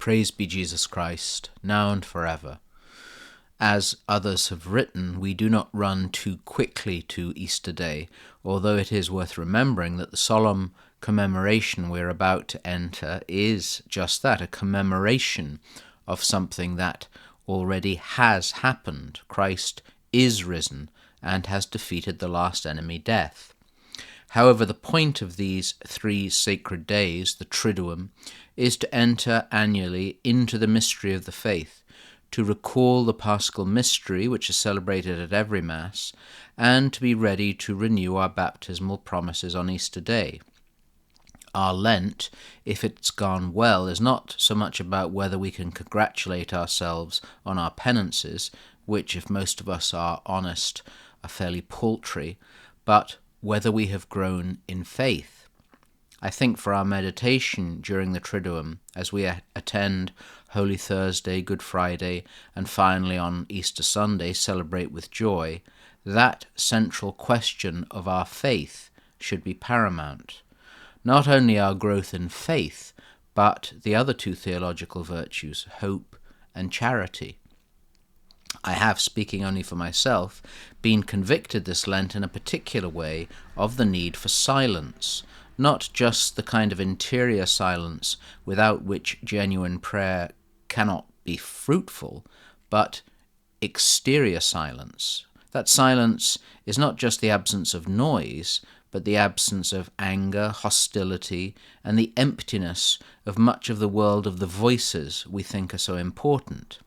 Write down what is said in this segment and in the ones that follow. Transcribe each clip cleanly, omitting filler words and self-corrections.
Praise be Jesus Christ, now and forever. As others have written, we do not run too quickly to Easter Day, although it is worth remembering that the solemn commemoration we're about to enter is just that, a commemoration of something that already has happened. Christ is risen and has defeated the last enemy, death. However, the point of these 3 sacred days, the Triduum, is to enter annually into the mystery of the faith, to recall the Paschal mystery, which is celebrated at every Mass, and to be ready to renew our baptismal promises on Easter Day. Our Lent, if it's gone well, is not so much about whether we can congratulate ourselves on our penances, which, if most of us are honest, are fairly paltry, but whether we have grown in faith. I think for our meditation during the Triduum, as we attend Holy Thursday, Good Friday, and finally on Easter Sunday celebrate with joy, that central question of our faith should be paramount. Not only our growth in faith, but the other 2 theological virtues, hope and charity. I have, speaking only for myself, been convicted this Lent in a particular way of the need for silence, not just the kind of interior silence without which genuine prayer cannot be fruitful, but exterior silence. That silence is not just the absence of noise, but the absence of anger, hostility, and the emptiness of much of the world of the voices we think are so important.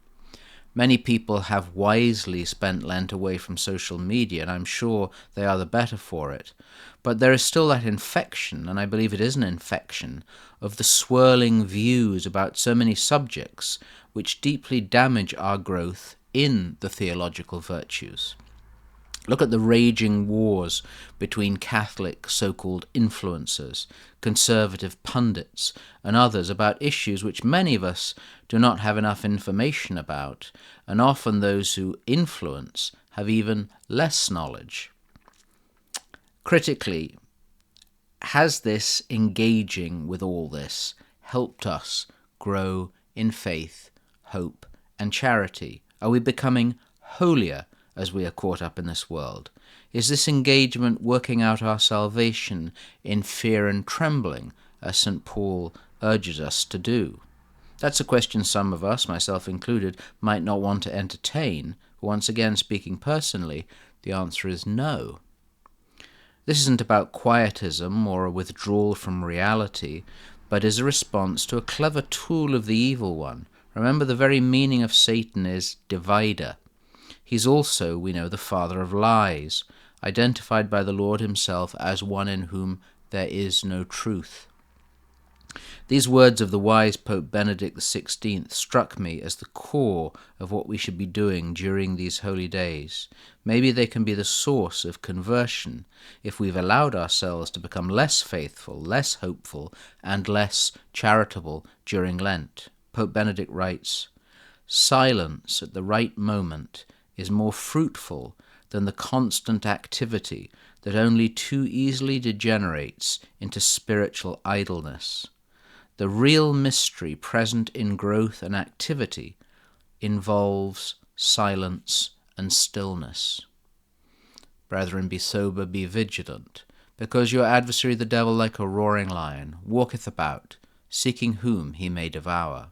Many people have wisely spent Lent away from social media, and I'm sure they are the better for it. But there is still that infection, and I believe it is an infection, of the swirling views about so many subjects which deeply damage our growth in the theological virtues. Look at the raging wars between Catholic so-called influencers, conservative pundits, and others about issues which many of us do not have enough information about, and often those who influence have even less knowledge. Critically, has this engaging with all this helped us grow in faith, hope, and charity? Are we becoming holier as we are caught up in this world? Is this engagement working out our salvation in fear and trembling, as St. Paul urges us to do? That's a question some of us, myself included, might not want to entertain. But once again, speaking personally, the answer is no. This isn't about quietism or a withdrawal from reality, but is a response to a clever tool of the evil one. Remember, the very meaning of Satan is divider. He's also, we know, the father of lies, identified by the Lord himself as one in whom there is no truth. These words of the wise Pope Benedict XVI struck me as the core of what we should be doing during these holy days. Maybe they can be the source of conversion if we've allowed ourselves to become less faithful, less hopeful, and less charitable during Lent. Pope Benedict writes, "Silence at the right moment is more fruitful than the constant activity that only too easily degenerates into spiritual idleness. The real mystery present in growth and activity involves silence and stillness. Brethren, be sober, be vigilant, because your adversary the devil, like a roaring lion, walketh about, seeking whom he may devour."